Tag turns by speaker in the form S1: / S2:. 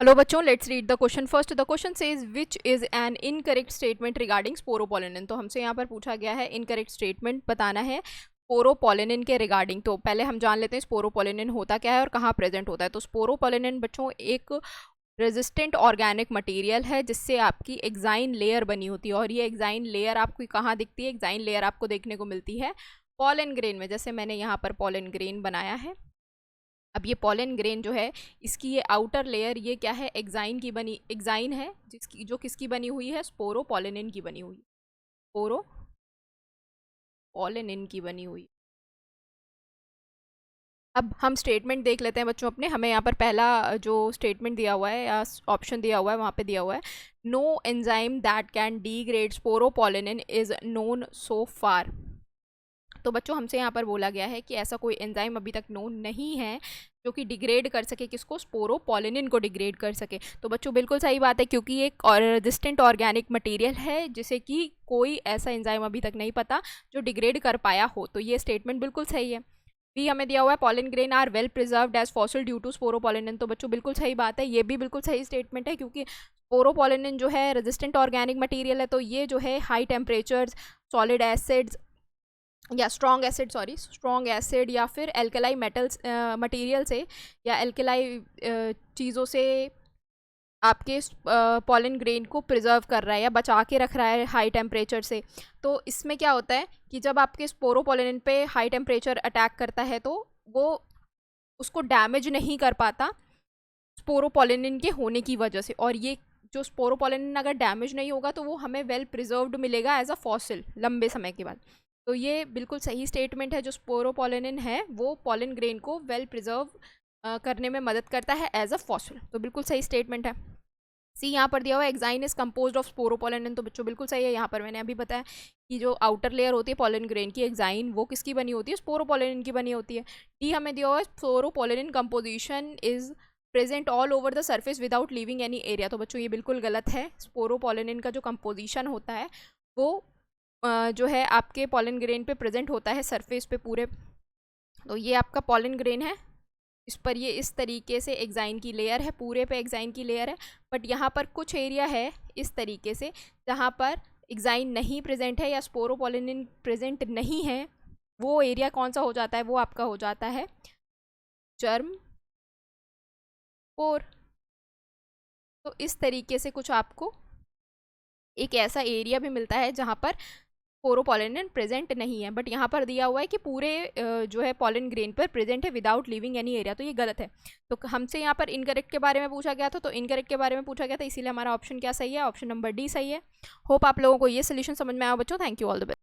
S1: Hello बच्चों, let's read the question first. The question says which is an incorrect statement regarding sporopollenin. तो हमसे यहाँ पर पूछा गया है इनकरेक्ट स्टेटमेंट बताना है स्पोरोपोलिनिन के रिगार्डिंग। तो पहले हम जान लेते हैं स्पोरोपोलिनिन होता क्या है और कहाँ प्रेजेंट होता है। तो स्पोरोपोलिनिन बच्चों एक रेजिस्टेंट ऑर्गेनिक मटेरियल है जिससे आपकी एक्साइन लेयर बनी होती है, और ये एक्साइन लेयर आपको कहाँ दिखती है? एक्साइन लेयर आपको देखने को मिलती है पॉलन ग्रेन में, जैसे मैंने यहाँ पर पॉलन ग्रेन बनाया है। अब ये पॉलन ग्रेन जो है, इसकी ये आउटर लेयर ये क्या है? एक्साइन है, जिसकी जो किसकी बनी हुई है? स्पोरोपोलिनिन की बनी हुई, स्पोरोपोलिनिन की बनी हुई। अब हम स्टेटमेंट देख लेते हैं बच्चों अपने। हमें यहाँ पर पहला जो स्टेटमेंट दिया हुआ है या ऑप्शन दिया हुआ है, वहाँ पे दिया हुआ है no enzyme that can degrade sporopollenin is known so far. तो बच्चों हमसे यहाँ पर बोला गया है कि ऐसा कोई एंजाइम अभी तक नोन नहीं है जो कि डिग्रेड कर सके, किसको? स्पोरोपोलिनिन को डिग्रेड कर सके। तो बच्चों बिल्कुल सही बात है, क्योंकि ये एक रेजिस्टेंट ऑर्गेनिक मटेरियल है जिसे कि कोई ऐसा एंजाइम अभी तक नहीं पता जो डिग्रेड कर पाया हो। तो ये स्टेटमेंट बिल्कुल सही है। भी हमें दिया हुआ है pollen grain are well preserved as fossil due to sporopollenin. तो बच्चों बिल्कुल सही बात है, ये भी बिल्कुल सही स्टेटमेंट है, क्योंकि स्पोरोपोलिनिन जो है रेजिस्टेंट ऑर्गेनिक मटेरियल है। तो ये जो है हाई टेम्परेचर्स, सॉलिड एसिड्स या स्ट्रॉन्ग एसिड या फिर एल्कलाई मेटल्स मटेरियल से या एल्कलाई चीज़ों से आपके पॉलन ग्रेन को प्रिजर्व कर रहा है या बचा के रख रहा है हाई टेम्परेचर से। तो इसमें क्या होता है कि जब आपके स्पोरोपोलिनिन पे हाई टेम्परेचर अटैक करता है तो वो उसको डैमेज नहीं कर पाता स्पोरोपोलिनिन के होने की वजह से। और ये जो स्पोरोपोलिनिन अगर डैमेज नहीं होगा तो वो हमें वेल प्रिजर्व्ड मिलेगा एज अ फॉसिल लंबे समय के बाद। तो ये बिल्कुल सही स्टेटमेंट है। जो स्पोरोपोलिनिन है वो पॉलन ग्रेन को वेल प्रिजर्व करने में मदद करता है एज अ फॉसिल। तो बिल्कुल सही स्टेटमेंट है। सी यहाँ पर दिया हुआ है exine is composed of sporopollenin. तो बच्चों बिल्कुल सही है। यहाँ पर मैंने अभी बताया कि जो आउटर लेयर होती है पॉलन ग्रेन की, एक्साइन, वो किसकी बनी होती है? स्पोरोपोलिनिन की बनी होती है। डी हमें दिया हुआ है sporopollenin composition is present all over the surface without leaving any area. तो बच्चों ये बिल्कुल गलत है। स्पोरोपोलिनिन का जो कंपोजिशन होता है वो जो है आपके पॉलन ग्रेन पे प्रेजेंट होता है सरफेस पे पूरे। तो ये आपका पॉलन ग्रेन है, इस पर ये इस तरीके से एक्साइन की लेयर है, पूरे पे एक्साइन की लेयर है। बट यहाँ पर कुछ एरिया है इस तरीके से जहाँ पर एक्साइन नहीं प्रेजेंट है या स्पोरोपोलिनिन प्रेजेंट नहीं है। वो एरिया कौन सा हो जाता है? वो आपका हो जाता है जर्म पोर। तो इस तरीके से कुछ आपको एक ऐसा एरिया भी मिलता है जहाँ पर स्पोरोपोलिनिन प्रेजेंट नहीं है, बट यहाँ पर दिया हुआ है कि पूरे जो है पॉलन ग्रेन पर प्रेजेंट है विदाउट लिविंग एनी एरिया। तो ये गलत है। तो हमसे यहाँ पर इनकरेक्ट के बारे में पूछा गया था, तो इनकरेक्ट के बारे में पूछा गया था, इसीलिए हमारा ऑप्शन क्या सही है? ऑप्शन नंबर डी सही है। होप आप लोगों को ये सोल्यूशन समझ में आया बच्चों। Thank you, all the best.